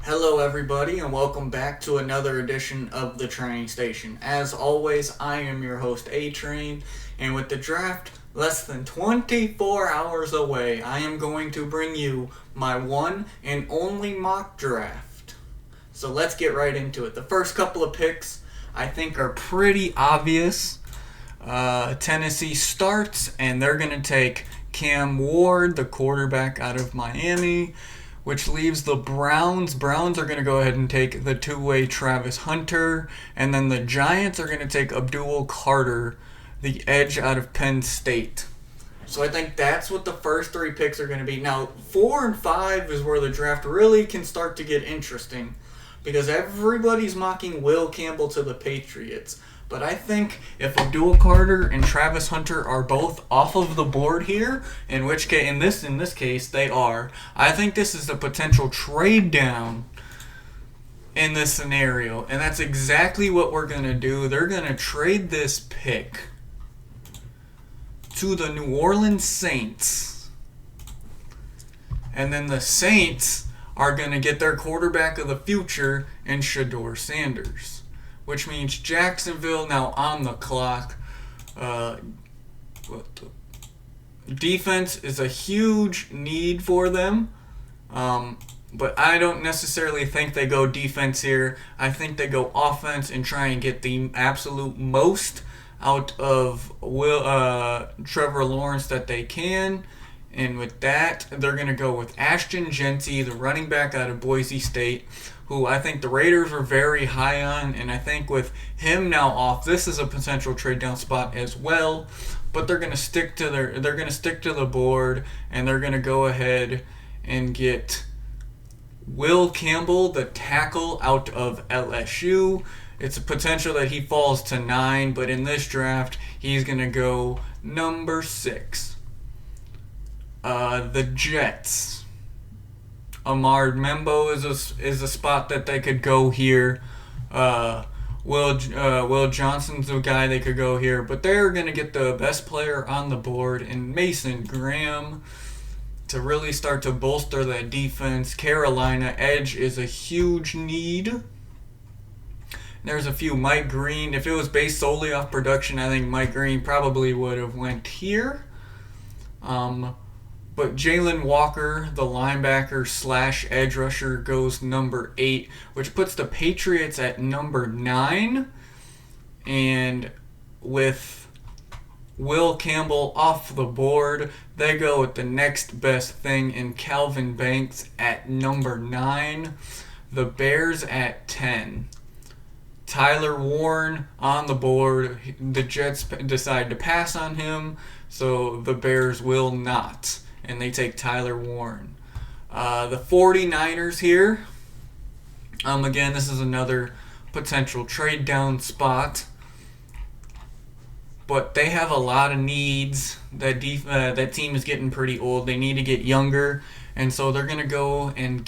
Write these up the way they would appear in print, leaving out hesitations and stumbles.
Hello, everybody, and welcome back to another edition of the Train Station. As always, I am your host, A Train, and with the draft less than 24 hours away, I am going to bring you my one and only mock draft. So let's get right into it. The first couple of picks I think are pretty obvious. Tennessee starts, and they're going to take Cam Ward, the quarterback out of Miami, which leaves the Browns. Browns are going to go ahead and take the two-way Travis Hunter, and then the Giants are going to take Abdul Carter, the edge out of Penn State. So I think that's what the first three picks are going to be. Now, 4 and 5 is where the draft really can start to get interesting because everybody's mocking Will Campbell to the Patriots. But I think if Abdul Carter and Travis Hunter are both off of the board here, in which case, in this case, they are. I think this is a potential trade down in this scenario, and that's exactly what we're gonna do. They're gonna trade this pick to the New Orleans Saints, and then the Saints are gonna get their quarterback of the future in Shedeur Sanders, which means Jacksonville now on the clock. Defense is a huge need for them, but I don't necessarily think they go defense here. I think they go offense and try and get the absolute most out of Trevor Lawrence that they can. And with that, they're going to go with Ashton Genty, the running back out of Boise State, who I think the Raiders were very high on, and I think with him now off, this is a potential trade down spot as well. But they're going to stick to the board, and they're going to go ahead and get Will Campbell, the tackle out of LSU. It's a potential that he falls to 9, but in this draft, he's going to go number 6. The Jets. Ahmad Membo is a spot that they could go here. Will Johnson's a guy they could go here, but they're going to get the best player on the board in Mason Graham to really start to bolster that defense. Carolina edge is a huge need. There's a few. Mike Green. If it was based solely off production, I think Mike Green probably would have went here. But Jalen Walker, the linebacker / edge rusher, goes number 8, which puts the Patriots at number 9. And with Will Campbell off the board, they go with the next best thing in Calvin Banks at number 9. The Bears at 10. Tyler Warren on the board. The Jets decide to pass on him, so the Bears will not. And they take Tyler Warren. The 49ers here. Again, this is another potential trade down spot. But they have a lot of needs. That team is getting pretty old. They need to get younger. And so they're going to go and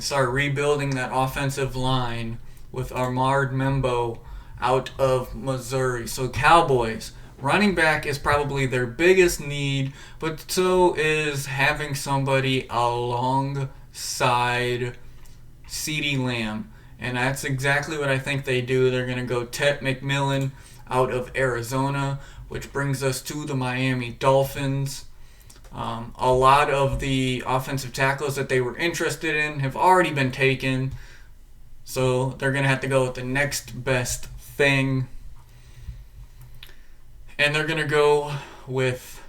start rebuilding that offensive line with Ahmad Membo out of Missouri. So Cowboys. Running back is probably their biggest need, but so is having somebody alongside CeeDee Lamb. And that's exactly what I think they do. They're going to go Ted McMillan out of Arizona, which brings us to the Miami Dolphins. A lot of the offensive tackles that they were interested in have already been taken, so they're going to have to go with the next best thing. And they're going to go with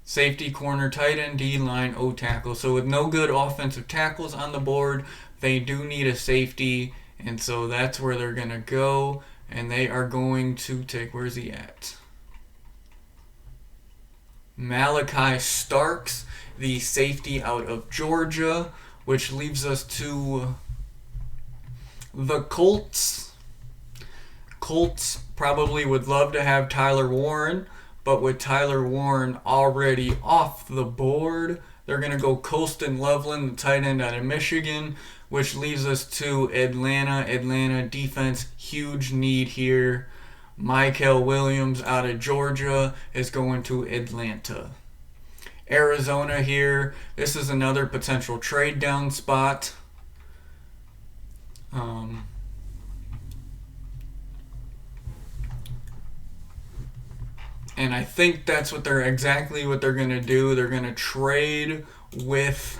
safety, corner, tight end, D-line, O-tackle. So with no good offensive tackles on the board, they do need a safety. And so that's where they're going to go. And they are going to take, where's he at? Malachi Starks, the safety out of Georgia, which leaves us to the Colts. Colts probably would love to have Tyler Warren, but with Tyler Warren already off the board, they're going to go Colston Loveland, the tight end out of Michigan, which leaves us to Atlanta. Atlanta defense, huge need here. Michael Williams out of Georgia is going to Atlanta. Arizona here. This is another potential trade down spot. And I think that's exactly what they're going to do. They're going to trade with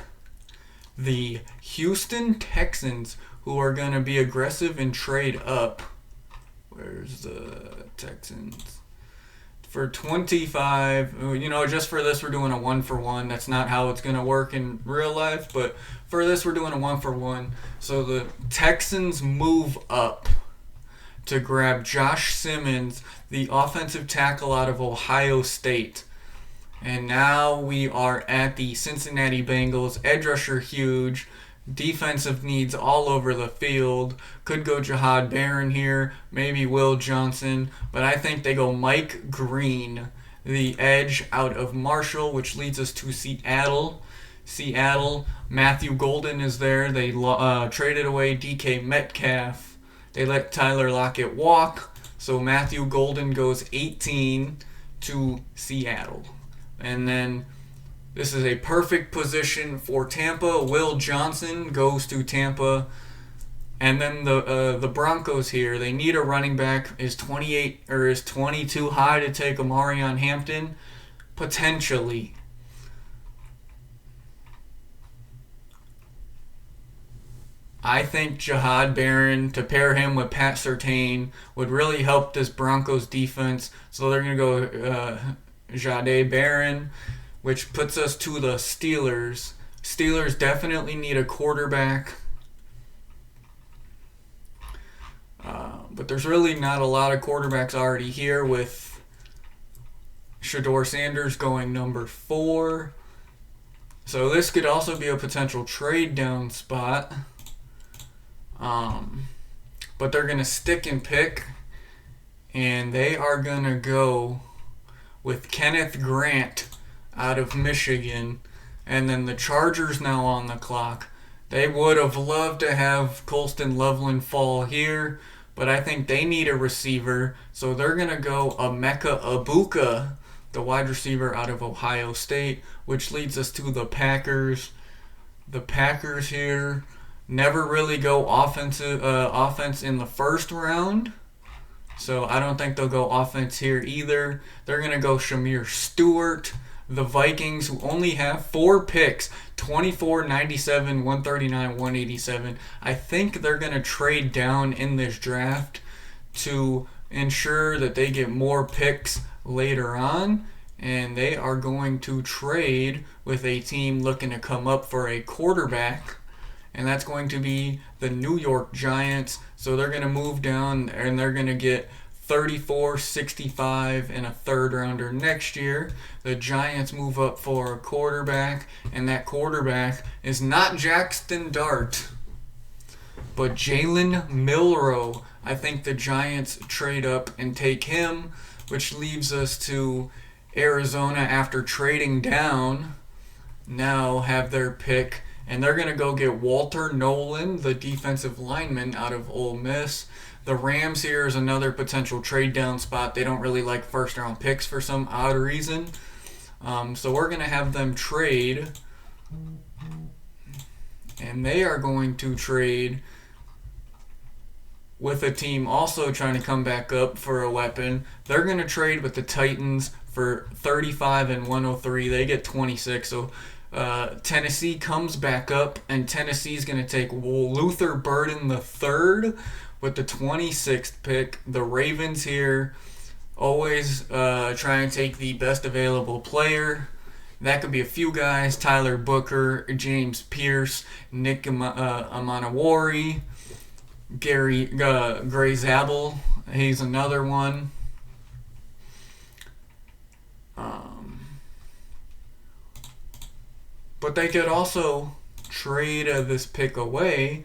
the Houston Texans, who are going to be aggressive and trade up. Where's the Texans? For 25, just for this, we're doing a 1-for-1. That's not how it's going to work in real life, but for this, we're doing a 1-for-1. So the Texans move up to grab Josh Simmons, the offensive tackle out of Ohio State. And now we are at the Cincinnati Bengals. Edge rusher huge. Defensive needs all over the field. Could go Jahad Barron here. Maybe Will Johnson. But I think they go Mike Green, the edge out of Marshall, which leads us to Seattle. Matthew Golden is there. They traded away DK Metcalf. They let Tyler Lockett walk. So Matthew Golden goes 18 to Seattle. And then this is a perfect position for Tampa. Will Johnson goes to Tampa. And then the Broncos here, they need a running back. Is 20 too high to take Amarion Hampton? Potentially. I think Jahad Barron, to pair him with Pat Surtain, would really help this Broncos defense. So they're going to go Jahad Barron, which puts us to the Steelers. Steelers definitely need a quarterback. But there's really not a lot of quarterbacks already here, with Shedeur Sanders going number 4. So this could also be a potential trade down spot. But they're going to stick and pick, and they are going to go with Kenneth Grant out of Michigan. And then the Chargers now on the clock. They would have loved to have Colston Loveland fall here, but I think they need a receiver, so they're going to go Emeka Egbuka, the wide receiver out of Ohio State, which leads us to the Packers. The Packers here never really go offense in the first round, so I don't think they'll go offense here either. They're going to go Shamir Stewart. The Vikings, who only have 4 picks, 24, 97, 139, 187. I think they're going to trade down in this draft to ensure that they get more picks later on. And they are going to trade with a team looking to come up for a quarterback. And that's going to be the New York Giants. So they're going to move down and they're going to get 34, 65, and a third rounder next year. The Giants move up for a quarterback, and that quarterback is not Jackson Dart, but Jalen Milroe. I think the Giants trade up and take him, which leaves us to Arizona after trading down. Now have their pick, and they're going to go get Walter Nolan, the defensive lineman out of Ole Miss. The Rams here is another potential trade down spot. They don't really like first round picks for some odd reason. So we're going to have them trade. And they are going to trade with a team also trying to come back up for a weapon. They're going to trade with the Titans for 35 and 103. They get 26. So Tennessee comes back up, and Tennessee's going to take Luther Burden III with the 26th pick. The Ravens here always try and take the best available player. That could be a few guys: Tyler Booker, James Pierce, Nick Amanawari, Gray Zabel. He's another one. But they could also trade this pick away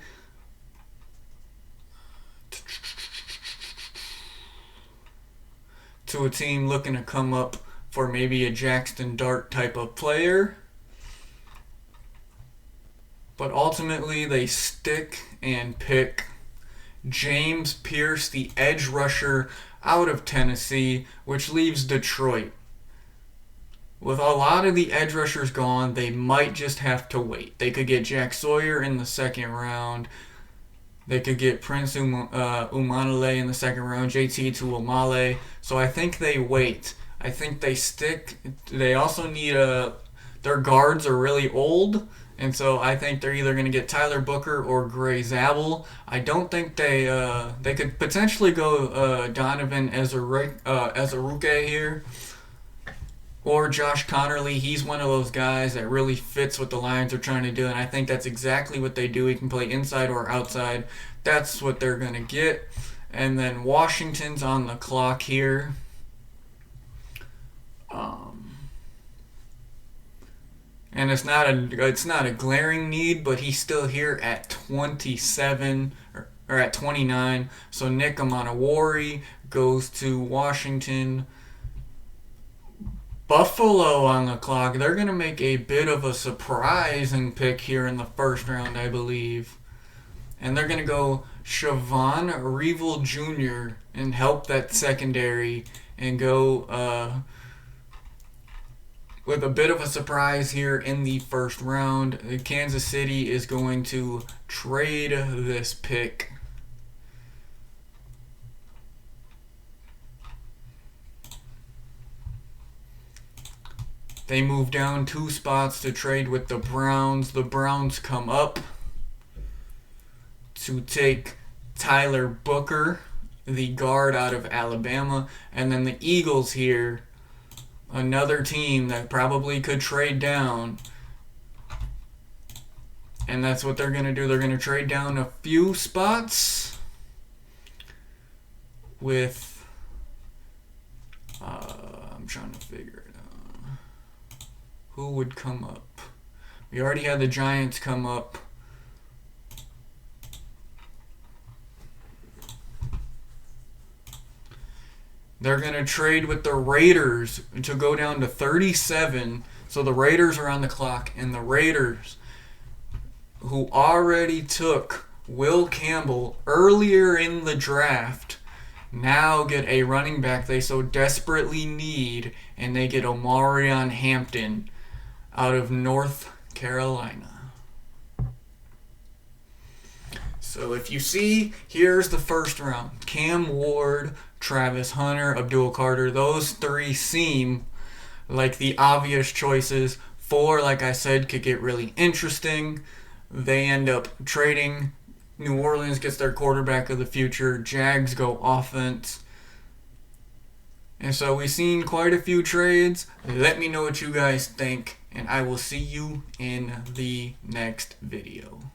to a team looking to come up for maybe a Jackson Dart type of player. But ultimately they stick and pick James Pierce, the edge rusher out of Tennessee, which leaves Detroit. with a lot of the edge rushers gone, they might just have to wait. They could get Jack Sawyer in the second round. They could get Prince Umanale in the second round, JT Tuamale. So I think they wait. I think they stick. They also need their guards are really old, and so I think they're either going to get Tyler Booker or Gray Zabel. I don't think they could potentially go Donovan Ezaruke here. Or Josh Connerly. He's one of those guys that really fits what the Lions are trying to do, and I think that's exactly what they do. He can play inside or outside. That's what they're going to get. And then Washington's on the clock here. And it's not a glaring need, but he's still here at 27 or at 29. So Nick Amanawari goes to Washington. Buffalo on the clock. They're going to make a bit of a surprising pick here in the first round, I believe. And they're going to go Siobhan Revel Jr. and help that secondary and go with a bit of a surprise here in the first round. Kansas City is going to trade this pick. They move down 2 spots to trade with the Browns. The Browns come up to take Tyler Booker, the guard out of Alabama. And then the Eagles here, another team that probably could trade down. And that's what they're going to do. They're going to trade down a few spots with... I'm trying to figure it out. Who would come up? We already had the Giants come up. They're going to trade with the Raiders to go down to 37. So the Raiders are on the clock. And the Raiders, who already took Will Campbell earlier in the draft, now get a running back they so desperately need. And they get Omarion Hampton out of North Carolina. So if you see, here's the first round. Cam Ward, Travis Hunter, Abdul Carter. Those 3 seem like the obvious choices. 4, like I said, could get really interesting. They end up trading. New Orleans gets their quarterback of the future. Jags go offense. And so we've seen quite a few trades. Let me know what you guys think, and I will see you in the next video.